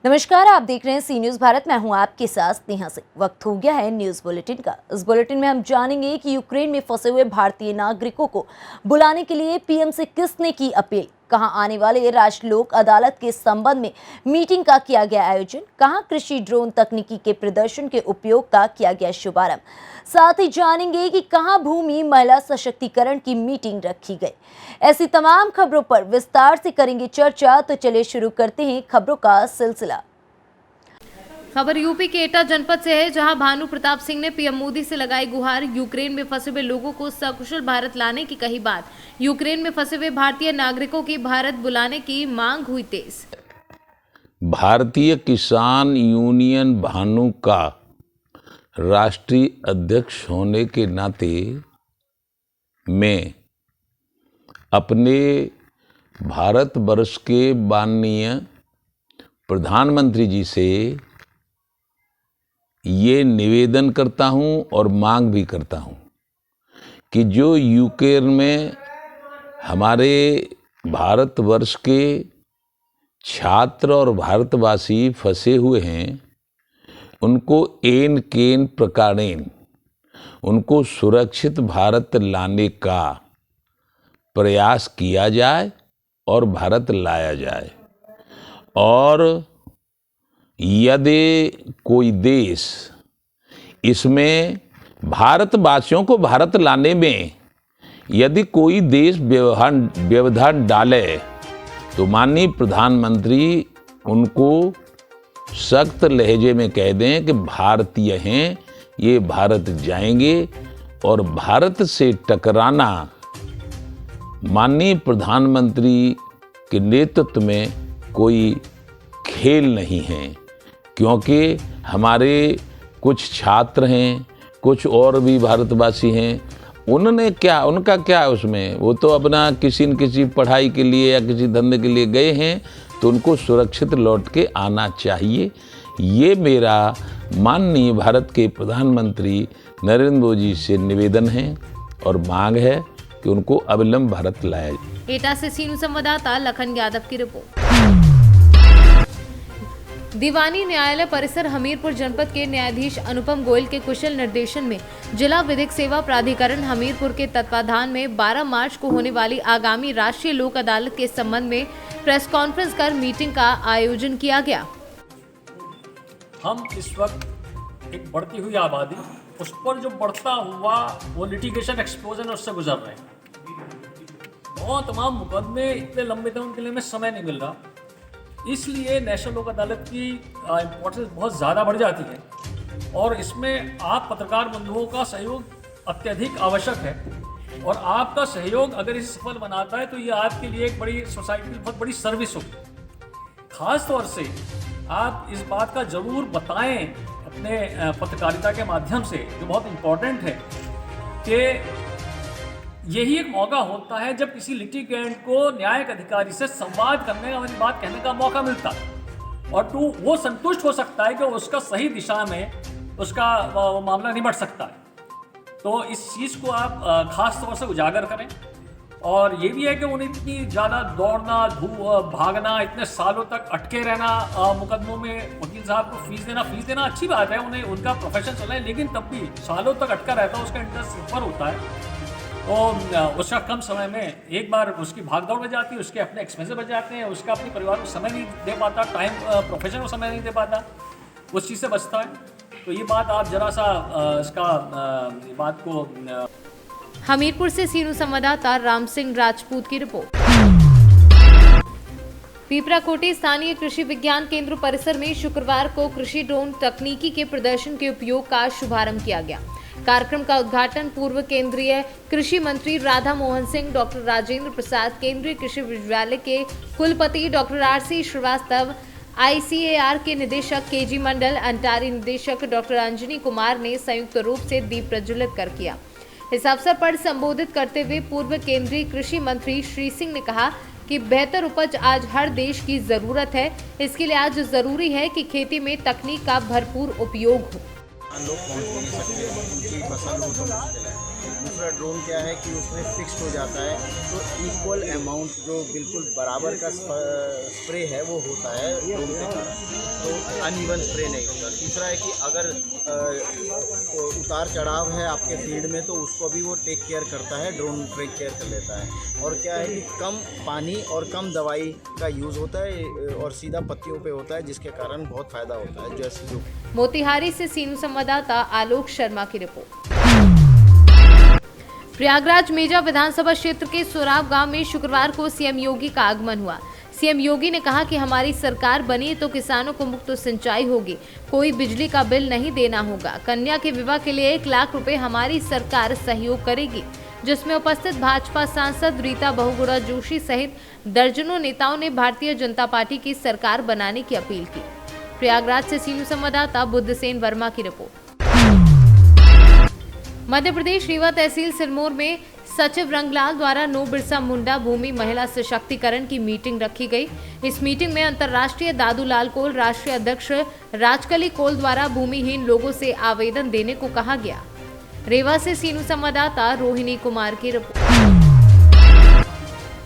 नमस्कार, आप देख रहे हैं सी न्यूज भारत। मैं हूं आपके साथ नेहा सिंह। वक्त हो गया है न्यूज बुलेटिन का। इस बुलेटिन में हम जानेंगे कि यूक्रेन में फंसे हुए भारतीय नागरिकों को बुलाने के लिए पीएम से किसने की अपील, कहां आने वाले राष्ट्रीय लोक अदालत के संबंध में मीटिंग का किया गया आयोजन, कहां कृषि ड्रोन तकनीकी के प्रदर्शन के उपयोग का किया गया शुभारंभ। साथ ही जानेंगे कि कहां भूमि महिला सशक्तिकरण की मीटिंग रखी गई। ऐसी तमाम खबरों पर विस्तार से करेंगे चर्चा। तो चलिए शुरू करते हैं खबरों का सिलसिला। खबर यूपी के एटा जनपद से है, जहां भानु प्रताप सिंह ने पीएम मोदी से लगाई गुहार। यूक्रेन में फंसे हुए लोगों को सकुशल भारत लाने की कही बात। यूक्रेन में फंसे हुए भारतीय नागरिकों की भारत बुलाने की मांग हुई तेज। भारतीय किसान यूनियन भानु का राष्ट्रीय अध्यक्ष होने के नाते मैं अपने भारतवर्ष के माननीय प्रधानमंत्री जी से ये निवेदन करता हूं और मांग भी करता हूं कि जो यूक्रेन में हमारे भारतवर्ष के छात्र और भारतवासी फंसे हुए हैं, उनको एन केन प्रकारेण उनको सुरक्षित भारत लाने का प्रयास किया जाए और भारत लाया जाए। और यदि कोई देश इसमें भारतवासियों को भारत लाने में यदि कोई देश व्यवधान डाले तो माननीय प्रधानमंत्री उनको सख्त लहजे में कह दें कि भारतीय हैं, ये भारत जाएंगे। और भारत से टकराना माननीय प्रधानमंत्री के नेतृत्व में कोई खेल नहीं है, क्योंकि हमारे कुछ छात्र हैं, कुछ और भी भारतवासी हैं। उनका क्या उसमें, वो तो अपना किसी न किसी पढ़ाई के लिए या किसी धंधे के लिए गए हैं, तो उनको सुरक्षित लौट के आना चाहिए। ये मेरा माननीय भारत के प्रधानमंत्री नरेंद्र मोदी से निवेदन है और मांग है कि उनको अविलंब भारत लाया जाए। एटा से सीनू संवाददाता लखन यादव की रिपोर्ट। दीवानी न्यायालय परिसर हमीरपुर जनपद के न्यायाधीश अनुपम गोयल के कुशल निर्देशन में जिला विधिक सेवा प्राधिकरण हमीरपुर के तत्वाधान में 12 मार्च को होने वाली आगामी राष्ट्रीय लोक अदालत के संबंध में प्रेस कॉन्फ्रेंस कर मीटिंग का आयोजन किया गया। हम इस वक्त एक बढ़ती हुई आबादी, उस पर जो बढ़ता हुआ वो लिटिगेशन एक्सप्लोजन उससे गुजर रहे हैं। बहुत तमाम मुकदमे इतने लंबे थे, उनके लिए में समय नहीं मिल रहा, इसलिए नेशनल लोक अदालत की इम्पोर्टेंस बहुत ज़्यादा बढ़ जाती है। और इसमें आप पत्रकार बंधुओं का सहयोग अत्यधिक आवश्यक है। और आपका सहयोग अगर इसे सफल बनाता है तो ये आपके लिए एक बड़ी सोसाइटी की बहुत बड़ी सर्विस होगी। खास तौर से आप इस बात का ज़रूर बताएं अपने पत्रकारिता के माध्यम से, जो बहुत इम्पोर्टेंट है, कि यही एक मौका होता है जब किसी लिटिगेंट को न्यायिक अधिकारी से संवाद करने का, अपनी बात कहने का मौका मिलता है और वो संतुष्ट हो सकता है कि उसका सही दिशा में उसका मामला निपट सकता है। तो इस चीज़ को आप खास तौर से उजागर करें। और ये भी है कि उन्हें इतनी ज़्यादा दौड़ना, भागना, इतने सालों तक अटके रहना मुकदमों में, वकील साहब को फीस देना अच्छी बात है, उन्हें उनका प्रोफेशन चल रहा है, लेकिन तब भी सालों तक अटका रहता है, उसका इंटरेस्ट ऊपर होता है। तो उसका कम समय में एक बार उसकी भागदौड़ बच जाती है, उसके अपने एक्सपेंसेस बच जाते हैं, उसका अपने परिवार को समय नहीं दे पाता, प्रोफेशन को समय नहीं दे पाता, उस चीज़ से बचता है। तो ये बात आप जरा सा इसका बात को। हमीरपुर से सीनू संवाददाता राम सिंह राजपूत की रिपोर्ट। पीपराकोटी स्थानीय कृषि विज्ञान केंद्र परिसर में शुक्रवार को कृषि ड्रोन तकनीकी के प्रदर्शन के उपयोग का शुभारंभ किया गया। कार्यक्रम का उद्घाटन पूर्व केंद्रीय कृषि मंत्री राधा मोहन सिंह, डॉक्टर राजेंद्र प्रसाद, केंद्रीय कृषि विश्वविद्यालय के कुलपति डॉक्टर आरसी श्रीवास्तव, आईसीएआर के निदेशक केजी मंडल, अंटारी निदेशक डॉक्टर अंजनी कुमार ने संयुक्त रूप से दीप प्रज्वलित कर किया। इस अवसर पर संबोधित करते हुए पूर्व केंद्रीय कृषि मंत्री श्री सिंह ने कहा कि बेहतर उपज आज हर देश की जरूरत है। इसके लिए आज जरूरी है कि खेती में तकनीक का भरपूर उपयोग हो। लोग पहुँच नहीं सकते, उनकी फसल दूसरा ड्रोन क्या है कि उसमें फिक्स्ड हो जाता है, तो इक्वल अमाउंट जो बिल्कुल बराबर का स्प्रे है वो होता है ड्रोन के कारण, तो अनइवन स्प्रे नहीं होता। तीसरा है कि अगर उतार चढ़ाव है आपके फील्ड में तो उसको भी वो टेक केयर करता है, ड्रोन टेक केयर कर लेता है। और क्या है कि कम पानी और कम दवाई का यूज़ होता है और सीधा पत्तियों पे होता है, जिसके कारण बहुत फ़ायदा होता है। जैसे जो मोतिहारी से सीनू संवाददाता आलोक शर्मा की रिपोर्ट। प्रयागराज मेजा विधानसभा क्षेत्र के सोराव गांव में शुक्रवार को सीएम योगी का आगमन हुआ। सीएम योगी ने कहा कि हमारी सरकार बनी तो किसानों को मुफ्त सिंचाई होगी, कोई बिजली का बिल नहीं देना होगा, कन्या के विवाह के लिए 1 लाख रुपए हमारी सरकार सहयोग करेगी, जिसमें उपस्थित भाजपा सांसद रीता बहुगुणा जोशी सहित दर्जनों नेताओं ने भारतीय जनता पार्टी की सरकार बनाने की अपील की। प्रयागराज से सीनू संवाददाता बुद्धसेन वर्मा की रिपोर्ट। मध्य प्रदेश रीवा तहसील सिरमौर में सचिव रंगलाल द्वारा नो बिरसा मुंडा भूमि महिला सशक्तिकरण की मीटिंग रखी गई। इस मीटिंग में अंतर्राष्ट्रीय दादूलाल कोल राष्ट्रीय अध्यक्ष राजकली कोल द्वारा भूमिहीन लोगों से आवेदन देने को कहा गया। रीवा से सीनू संवाददाता रोहिणी कुमार की रिपोर्ट।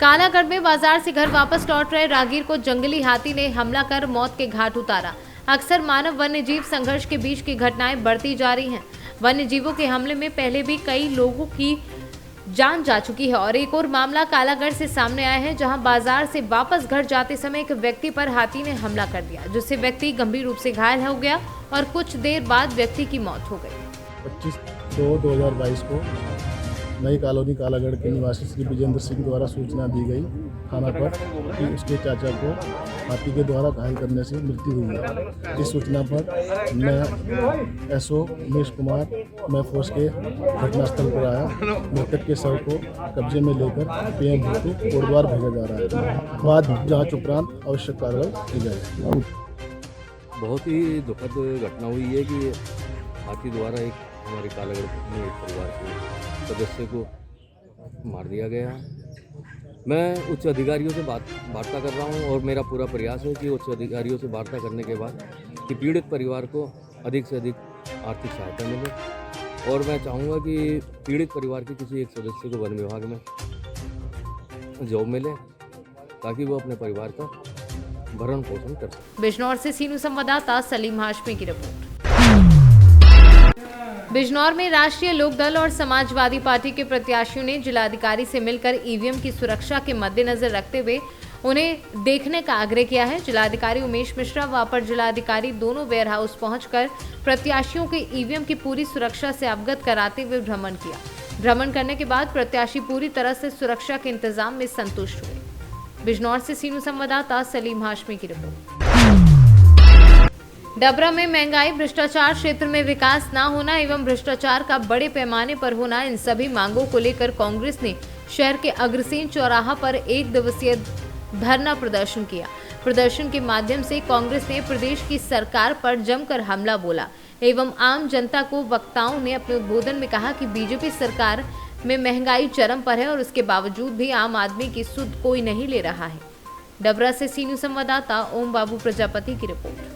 कालागढ़ में बाजार से घर वापस लौट रहे राहगीर को जंगली हाथी ने हमला कर मौत के घाट उतारा। अक्सर मानव वन्य जीव संघर्ष के बीच की घटनाएं बढ़ती जा रही हैं। वन्य जीवों के हमले में पहले भी कई लोगों की जान जा चुकी है और एक और मामला कालागढ़ से सामने आया है, जहां बाजार से वापस घर जाते समय एक व्यक्ति पर हाथी ने हमला कर दिया, जिससे व्यक्ति गंभीर रूप से घायल हो गया और कुछ देर बाद व्यक्ति की मौत हो गई। 25/2/2022 को नई कॉलोनी कालागढ़ के निवासी श्री विजेंद्र सिंह द्वारा सूचना दी गई थाना पर कि उसके चाचा को हाथी के द्वारा घायल करने से मृत्यु हुई है। इस सूचना पर मैं एसओ उमेश कुमार मैं फोर्स के घटनास्थल पर आया। मृतक के शव को कब्जे में लेकर पीएम हेतु कोटद्वार भेजा जा रहा है। बाद जांच उपरांत आवश्यक कार्रवाई की जाएगी। बहुत ही दुखद घटना हुई है कि हाथी द्वारा एक हमारे कालागढ़ में एक परिवार के सदस्य को मार दिया गया। मैं उच्च अधिकारियों से वार्ता कर रहा हूं और मेरा पूरा प्रयास है कि उच्च अधिकारियों से वार्ता करने के बाद कि पीड़ित परिवार को अधिक से अधिक आर्थिक सहायता मिले और मैं चाहूँगा कि पीड़ित परिवार के किसी एक सदस्य को वन विभाग में जॉब मिले ताकि वो अपने परिवार का भरण पोषण कर सके। बिजनौर से सीनू संवाददाता सलीम हाशमी की रिपोर्ट। बिजनौर में राष्ट्रीय लोकदल और समाजवादी पार्टी के प्रत्याशियों ने जिलाधिकारी से मिलकर ईवीएम की सुरक्षा के मद्देनजर रखते हुए उन्हें देखने का आग्रह किया है। जिलाधिकारी उमेश मिश्रा व अपर जिलाधिकारी दोनों वेयर हाउस पहुंचकर प्रत्याशियों के ईवीएम की पूरी सुरक्षा से अवगत कराते हुए भ्रमण किया। भ्रमण करने के बाद प्रत्याशी पूरी तरह से सुरक्षा के इंतजाम में संतुष्ट हुए। बिजनौर से सीनू संवाददाता सलीम हाशमी की रिपोर्ट। डबरा में महंगाई, भ्रष्टाचार, क्षेत्र में विकास न होना एवं भ्रष्टाचार का बड़े पैमाने पर होना, इन सभी मांगों को लेकर कांग्रेस ने शहर के अग्रसेन चौराहा पर 1 दिवसीय धरना प्रदर्शन किया। प्रदर्शन के माध्यम से कांग्रेस ने प्रदेश की सरकार पर जमकर हमला बोला एवं आम जनता को वक्ताओं ने अपने उद्बोधन में कहा कि बीजेपी सरकार में महंगाई चरम पर है और उसके बावजूद भी आम आदमी की सुध कोई नहीं ले रहा है। डबरा से सीनू संवाददाता ओम बाबू प्रजापति की रिपोर्ट।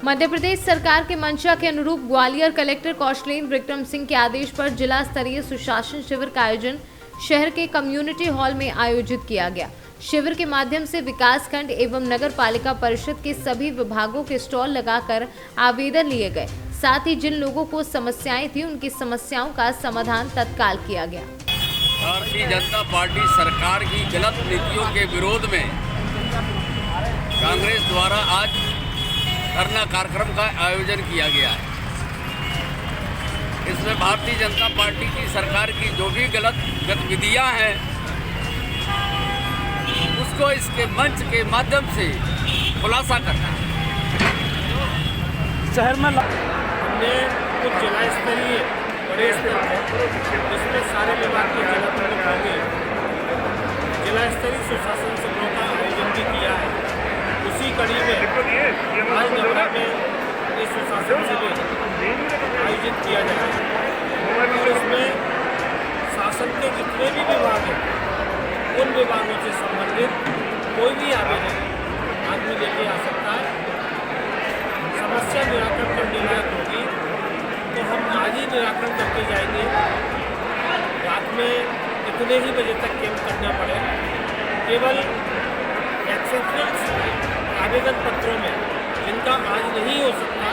मध्य प्रदेश सरकार के मंशा के अनुरूप ग्वालियर कलेक्टर कौशलेंद्र विक्रम सिंह के आदेश पर जिला स्तरीय सुशासन शिविर का आयोजन शहर के कम्युनिटी हॉल में आयोजित किया गया। शिविर के माध्यम से विकासखंड एवं नगर पालिका परिषद के सभी विभागों के स्टॉल लगाकर आवेदन लिए गए। साथ ही जिन लोगों को समस्याएं थी उनकी समस्याओं का समाधान तत्काल किया गया। भारतीय जनता पार्टी सरकार की गलत नीतियों के विरोध में कांग्रेस द्वारा आज धरना कार्यक्रम का आयोजन किया गया है। इसमें भारतीय जनता पार्टी की सरकार की जो भी गलत गतिविधियां हैं उसको इसके मंच के माध्यम से खुलासा करना है। शहर में हमने कुछ जिला स्तरीय बड़े स्तर पर जिसमें सारे विभाग के जिला प्रमुखों के जिला स्तरीय सुशासन शिविरों का आयोजन भी किया है। उसी कड़ी में आज डबरा में इस सुशासन शिविर आयोजित किया जाएगा और इसमें शासन के जितने भी विभाग हैं उन विभागों से संबंधित कोई भी आवेदन आदमी लेके आ सकता है। समस्या निराकरण करनी होगी तो हम आज ही निराकरण करके जाएंगे। रात में इतने ही बजे तक कैंप करना पड़े। केवल एक्सेप्शनल आवेदन पत्रों में जिनका आज नहीं हो सकता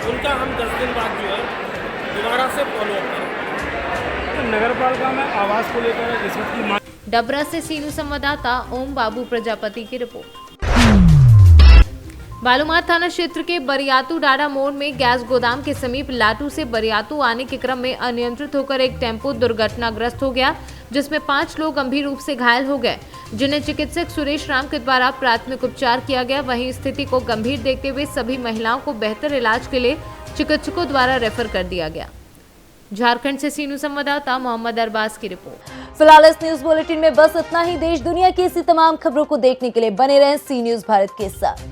उनका हम 10 दिन बाद जो है दोबारा से फॉलो अप करें। तो नगर पालिका में आवास को लेकर रिश्वत की मांग। डबरा से सीनू संवाददाता ओम बाबू प्रजापति की रिपोर्ट। बालूमाथ थाना क्षेत्र के बरियातू डाडा मोड़ में गैस गोदाम के समीप लाटू से बरियातू आने के क्रम में अनियंत्रित होकर एक टेम्पो दुर्घटनाग्रस्त हो गया, जिसमें 5 लोग गंभीर रूप से घायल हो गए, जिन्हें चिकित्सक सुरेश राम के द्वारा प्राथमिक उपचार किया गया। वहीं स्थिति को गंभीर देखते हुए सभी महिलाओं को बेहतर इलाज के लिए चिकित्सकों द्वारा रेफर कर दिया गया। झारखंड से सीनू संवाददाता मोहम्मद अरबाज की रिपोर्ट। फिलहाल इस न्यूज बुलेटिन में बस इतना ही। देश दुनिया की ऐसी तमाम खबरों को देखने के लिए बने रहें सी न्यूज भारत के साथ।